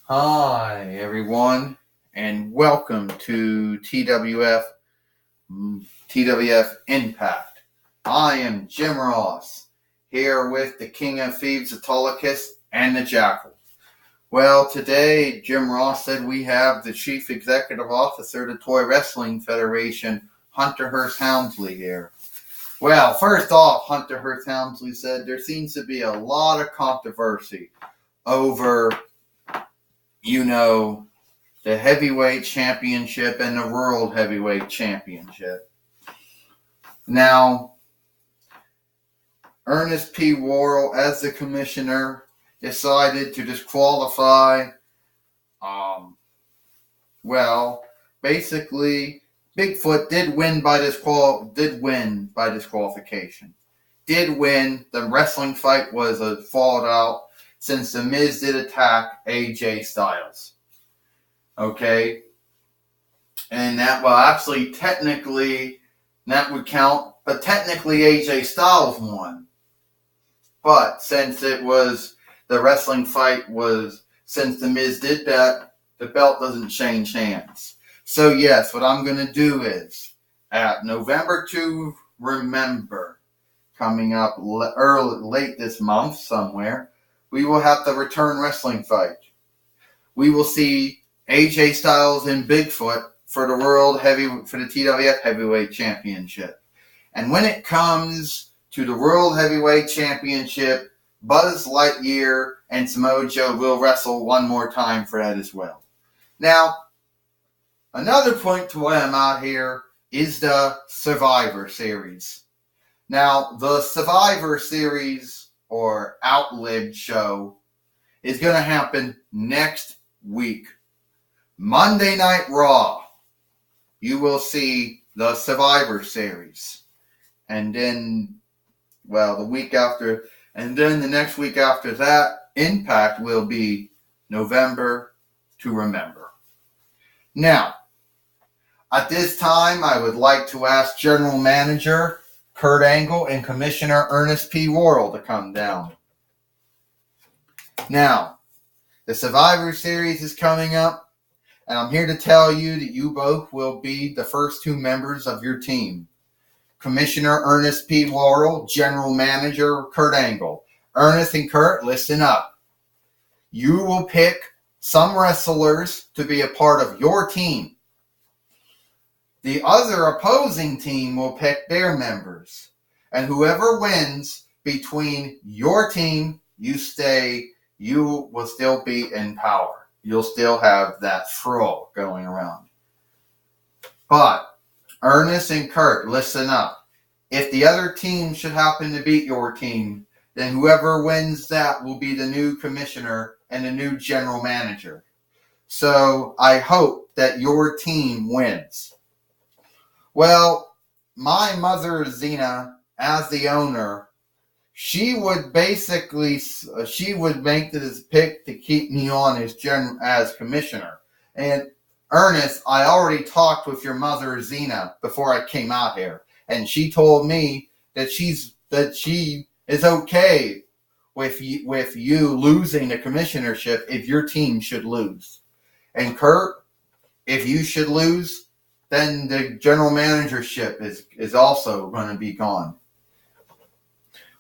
Hi, everyone, and welcome to TWF Impact. I am Jim Ross, here with the King of Thieves, Autolycus, and the Jackal. Well, today, Jim Ross said we have the Chief Executive Officer of the Toy Wrestling Federation, Hunter Hearst Helmsley, here. Well, first off, Hunter Hearst Helmsley said there seems to be a lot of controversy over the heavyweight championship and the world heavyweight championship. Now, Ernest P. Worrell, as the commissioner, decided to disqualify, basically, Bigfoot did win by disqualification. Did win. The wrestling fight was a fallout since The Miz did attack AJ Styles. Okay? And technically, that would count, but technically AJ Styles won. But since it was, the wrestling fight was, since The Miz did that, the belt doesn't change hands. So yes, what I'm going to do is, at November to Remember, coming up late this month somewhere, we will have the return wrestling fight. We will see AJ Styles and Bigfoot for the TWF Heavyweight Championship. And when it comes to the World Heavyweight Championship, Buzz Lightyear and Samoa Joe will wrestle one more time for that as well. Now, another point to why I'm out here is the Survivor Series. Now, the Survivor Series or Outlived show is going to happen next week. Monday Night Raw, you will see the Survivor Series. And then, the week after, and then the next week after that, Impact will be November to Remember. Now, at this time, I would like to ask General Manager Kurt Angle and Commissioner Ernest P. Worrell to come down. Now, the Survivor Series is coming up, and I'm here to tell you that you both will be the first two members of your team. Commissioner Ernest P. Worrell, General Manager Kurt Angle. Ernest and Kurt, listen up. You will pick some wrestlers to be a part of your team. The other opposing team will pick their members. And whoever wins between your team, you will still be in power. You'll still have that throw going around. But, Ernest and Kurt, listen up. If the other team should happen to beat your team, then whoever wins that will be the new commissioner and the new general manager. So, I hope that your team wins. Well, my mother, Zena, as the owner, she would make this pick to keep me on as commissioner. And Ernest, I already talked with your mother, Zena, before I came out here. And she told me that she is okay with you losing the commissionership if your team should lose. And Kurt, if you should lose, then the general managership is also going to be gone.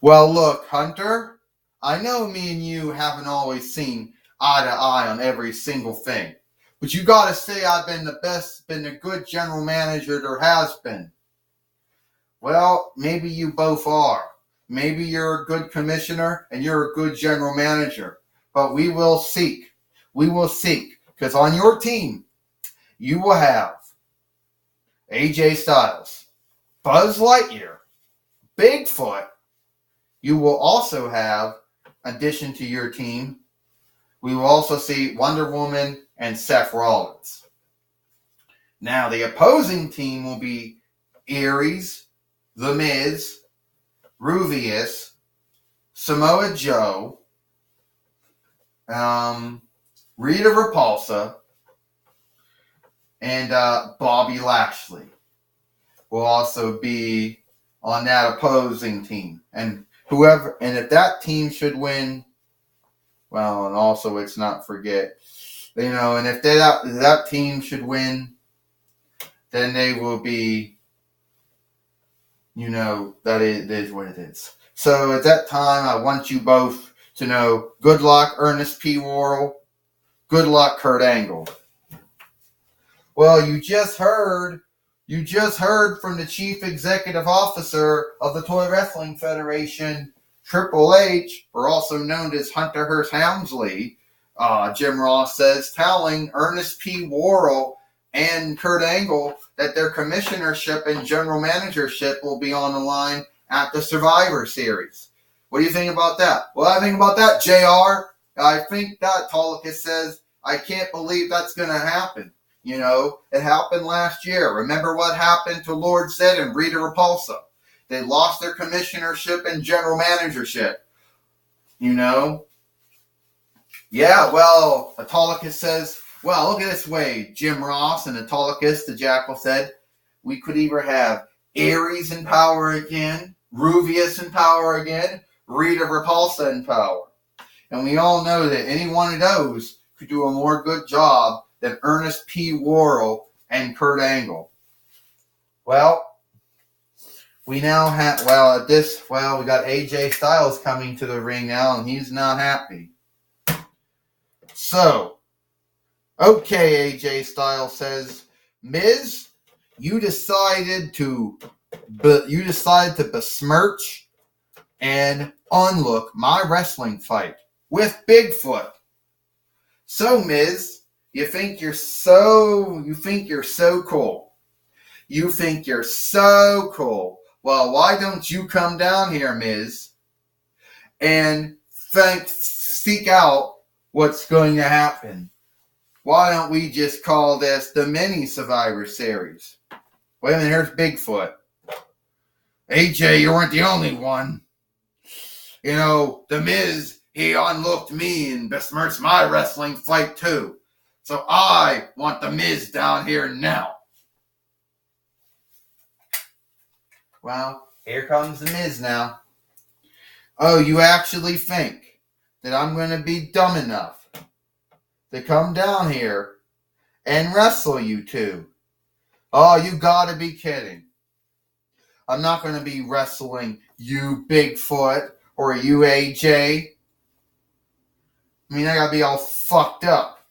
Well, look, Hunter, I know me and you haven't always seen eye to eye on every single thing. But you got to say I've been the good general manager there has been. Well, maybe you both are. Maybe you're a good commissioner and you're a good general manager. But we will seek. Because on your team, you will have AJ Styles, Buzz Lightyear, Bigfoot. You will also have, in addition to your team, we will also see Wonder Woman and Seth Rollins. Now, the opposing team will be Aries, The Miz, Ruvius, Samoa Joe, Rita Repulsa, and Bobby Lashley will also be on that opposing team. And whoever, and if that team should win, well, and also let's not forget, and if that team should win, then they will be, that it is what it is. So at that time, I want you both to know, good luck, Ernest P. Worrell. Good luck, Kurt Angle. Well, you just heard from the Chief Executive Officer of the Toy Wrestling Federation, Triple H, or also known as Hunter Hearst Helmsley, Jim Ross says, telling Ernest P. Worrell and Kurt Angle that their commissionership and general managership will be on the line at the Survivor Series. What do you think about that? Well, I think about that, JR. I think that Autolycus says, I can't believe that's going to happen. It happened last year. Remember what happened to Lord Zed and Rita Repulsa? They lost their commissionership and general managership. Yeah, well, Autolycus says, well, look at this way, Jim Ross and Autolycus, the Jackal said, we could either have Ares in power again, Ruvius in power again, Rita Repulsa in power. And we all know that any one of those could do a more good job than Ernest P. Worrell and Kurt Angle. Well, we now have, we got AJ Styles coming to the ring now, and he's not happy. So, okay, AJ Styles says, Miz, you decided to besmirch and unlook my wrestling fight with Bigfoot. So, Miz, you think you're so cool. You think you're so cool. Well, why don't you come down here, Miz, and seek out what's going to happen? Why don't we just call this the mini Survivor Series? Wait a minute, here's Bigfoot. AJ, you weren't the only one. The Miz, he unlooked me and besmirched my wrestling fight too. So I want the Miz down here now. Well, here comes the Miz now. Oh, you actually think that I'm going to be dumb enough to come down here and wrestle you two? Oh, you gotta be kidding. I'm not going to be wrestling you, Bigfoot, or you, AJ. I mean, I gotta be all fucked up.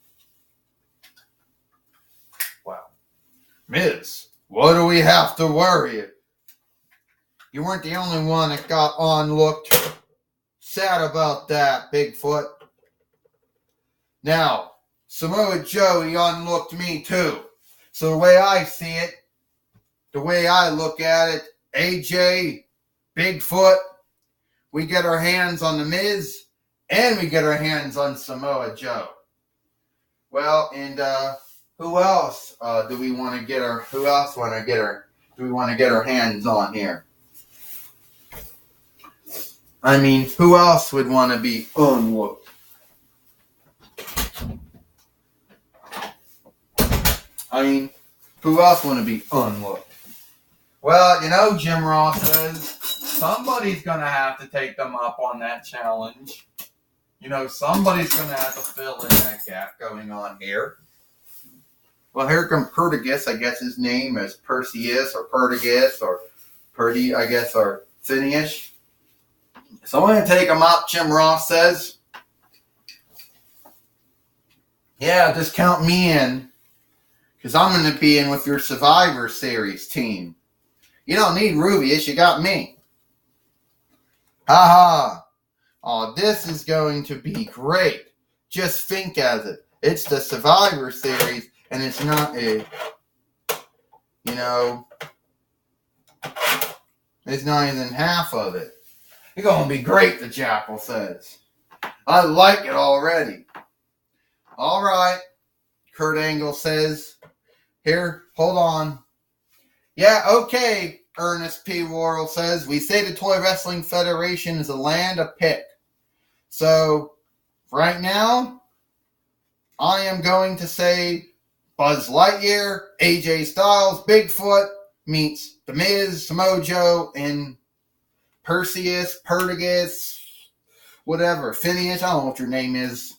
Wow. Miz, what do we have to worry? You weren't the only one that got unlooked. Sad about that, Bigfoot. Now, Samoa Joe, he unlooked me too. So the way I see it, the way I look at it, AJ, Bigfoot, we get our hands on the Miz, and we get our hands on Samoa Joe. Well, and who else do we want to get our hands on here? I mean, who else would want to be unlooked? Well, Jim Ross says somebody's going to have to take them up on that challenge. Somebody's going to have to fill in that gap going on here. Well, here comes Perdigus. I guess his name is Perseus or Perdigus or Purdy, I guess, or Phineas. So I'm going to take him up, Jim Ross says. Yeah, just count me in. Because I'm going to be in with your Survivor Series team. You don't need Rubius, you got me. Ha. Oh, this is going to be great. Just think of it. It's the Survivor Series, and it's not it's not even half of it. It's going to be great, the Jackal says. I like it already. All right, Kurt Angle says. Here, hold on. Yeah, okay, Ernest P. Worrell says. We say the Toy Wrestling Federation is a land of pick. So, right now, I am going to say Buzz Lightyear, AJ Styles, Bigfoot meets The Miz, Samoa Joe, and Perseus, Perdigus, whatever, Phineas, I don't know what your name is.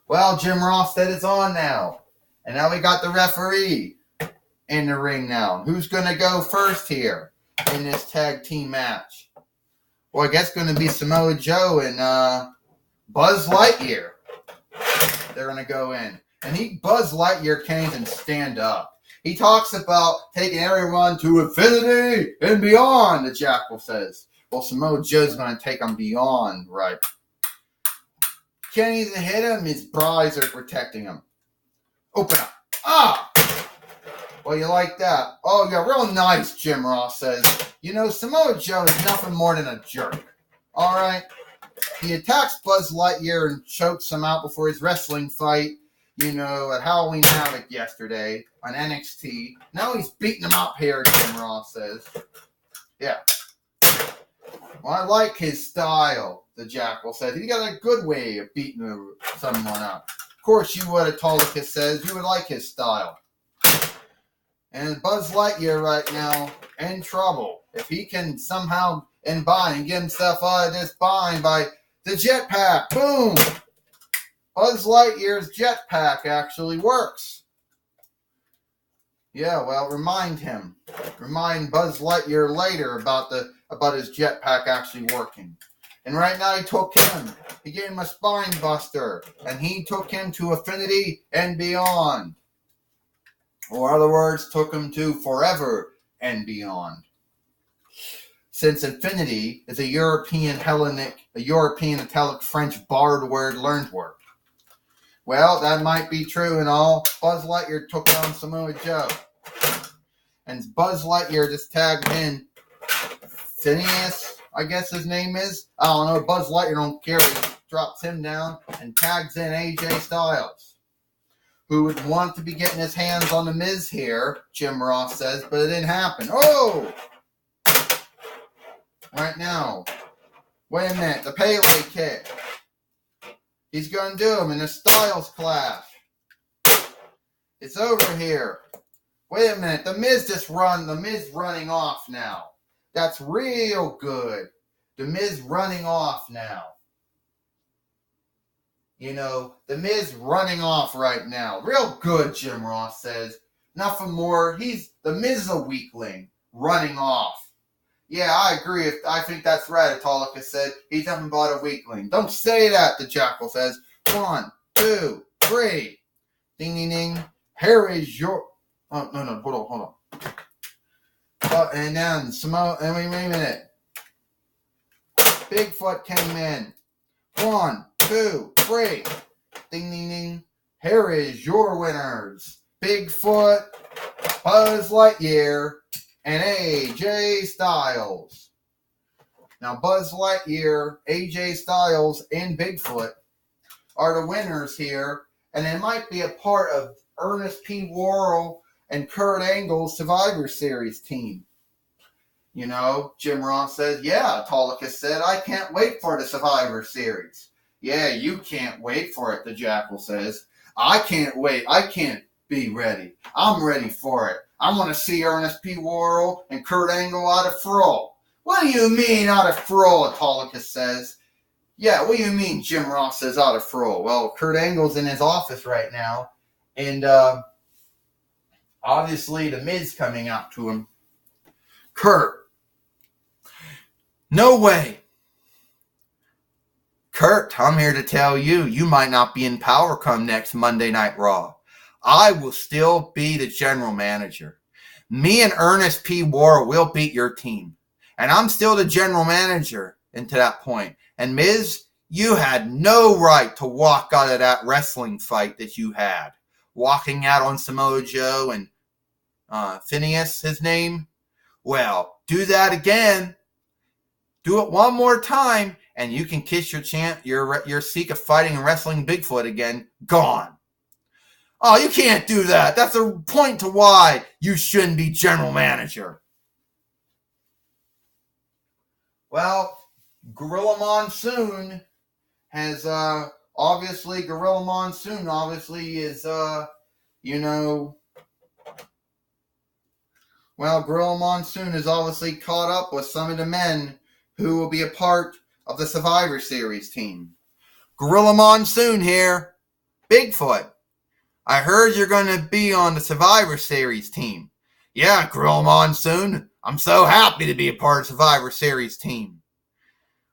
Well, Jim Ross said it's on now. And now we got the referee in the ring now. Who's going to go first here in this tag team match? Well, I guess it's going to be Samoa Joe and Buzz Lightyear. They're going to go in. And Buzz Lightyear can't even stand up. He talks about taking everyone to infinity and beyond, the Jackal says. Well, Samoa Joe's going to take them beyond, right? Can't even hit him. His bras are protecting him. Open up. Ah! Well, you like that? Oh, yeah, real nice, Jim Ross says. You know, Samoa Joe is nothing more than a jerk. All right? He attacks Buzz Lightyear and chokes him out before his wrestling fight, you know, at Halloween Havoc yesterday on NXT. Now he's beating him up here, Jim Ross says. Yeah. Well, I like his style, the Jackal says. He got a good way of beating someone up. Of course, you would, Autolycus says. You would like his style. And Buzz Lightyear right now in trouble. If he can somehow bind and get himself out of this bind by the jetpack. Boom! Buzz Lightyear's jetpack actually works. Yeah, well, remind Buzz Lightyear later about his jetpack actually working. And right now he gave him a spine buster, and he took him to infinity and beyond. Or in other words, took him to forever and beyond. Since infinity is a European Italic French borrowed word learned word. Well, that might be true and all. Buzz Lightyear took on Samoa Joe. And Buzz Lightyear just tagged in Phineas, I guess his name is. I don't know. Buzz Lightyear don't care. He drops him down and tags in AJ Styles, who would want to be getting his hands on the Miz here, Jim Ross says, but it didn't happen. Oh! Right now. Wait a minute. The Pele kick. He's going to do him in a Styles clash. It's over here. Wait a minute. The Miz running off now. That's real good. The Miz running off now. You know, the Miz running off right now. Real good, Jim Ross says. Nothing more. The Miz is a weakling. Running off. Yeah, I agree. I think that's right, Autolycus said. He's nothing but a weakling. Don't say that, the Jackal says. 1, 2, 3. Ding, ding, ding. Here is your... Oh, no, hold on. And then wait a minute. Bigfoot came in. 1, 2, 3. Ding, ding, ding. Here is your winners. Bigfoot, Buzz Lightyear, and AJ Styles. Now, Buzz Lightyear, AJ Styles, and Bigfoot are the winners here. And it might be a part of Ernest P. Worrell and Kurt Angle's Survivor Series team. You know, Jim Ross says, yeah, Autolycus said, I can't wait for the Survivor Series. Yeah, you can't wait for it, the Jackal says. I can't wait. I can't be ready. I'm ready for it. I want to see Ernest P. Worrell and Kurt Angle out of Fro. What do you mean out of Fro, Autolycus says. Yeah, what do you mean, Jim Ross says out of Fro? Well, Kurt Angle's in his office right now. And obviously the Miz coming out to him. Kurt. No way. Kurt, I'm here to tell you, you might not be in power come next Monday Night Raw. I will still be the general manager. Me and Ernest P. Worrell will beat your team. And I'm still the general manager until that point. And Miz, you had no right to walk out of that wrestling fight that you had. Walking out on Samoa Joe and Phineas, his name. Well, do that again. Do it one more time, and you can kiss your seek of fighting and wrestling Bigfoot again. Gone. Oh, you can't do that. That's a point to why you shouldn't be general manager. Well, Gorilla Monsoon has obviously is Well, Gorilla Monsoon is obviously caught up with some of the men who will be a part of the Survivor Series team. Gorilla Monsoon here. Bigfoot, I heard you're going to be on the Survivor Series team. Yeah, Gorilla Monsoon. I'm so happy to be a part of the Survivor Series team.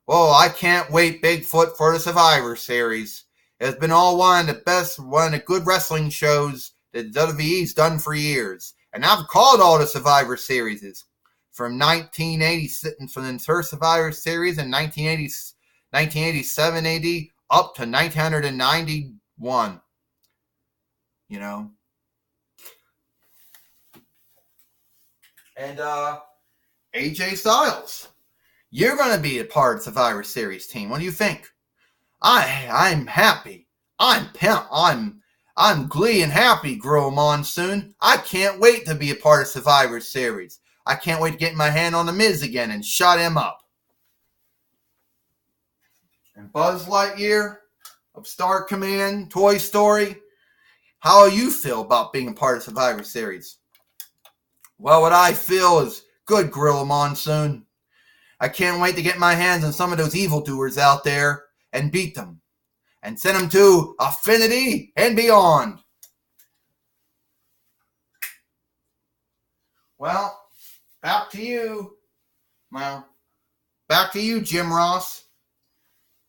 Well, I can't wait, Bigfoot, for the Survivor Series. It's been one of the good wrestling shows that WWE's done for years. And I've called all the Survivor Series. From 1986, from the first Survivor Series in 1987 AD up to 1991. You know. And AJ Styles, you're going to be a part of the Survivor Series team. What do you think? I'm happy. I'm glee and happy, Gorilla Monsoon. I can't wait to be a part of Survivor Series. I can't wait to get my hand on the Miz again and shut him up. And Buzz Lightyear of Star Command, Toy Story, how do you feel about being a part of Survivor Series? Well, what I feel is good, Gorilla Monsoon. I can't wait to get my hands on some of those evildoers out there and beat them. And send them to Affinity and beyond. Well, back to you. Back to you, Jim Ross.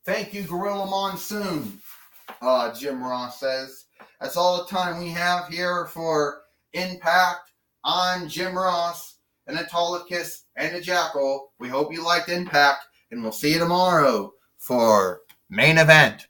Thank you, Gorilla Monsoon, Jim Ross says. That's all the time we have here for Impact. I'm Jim Ross, and Autolycus, and the Jackal. We hope you liked Impact, and we'll see you tomorrow for Main Event.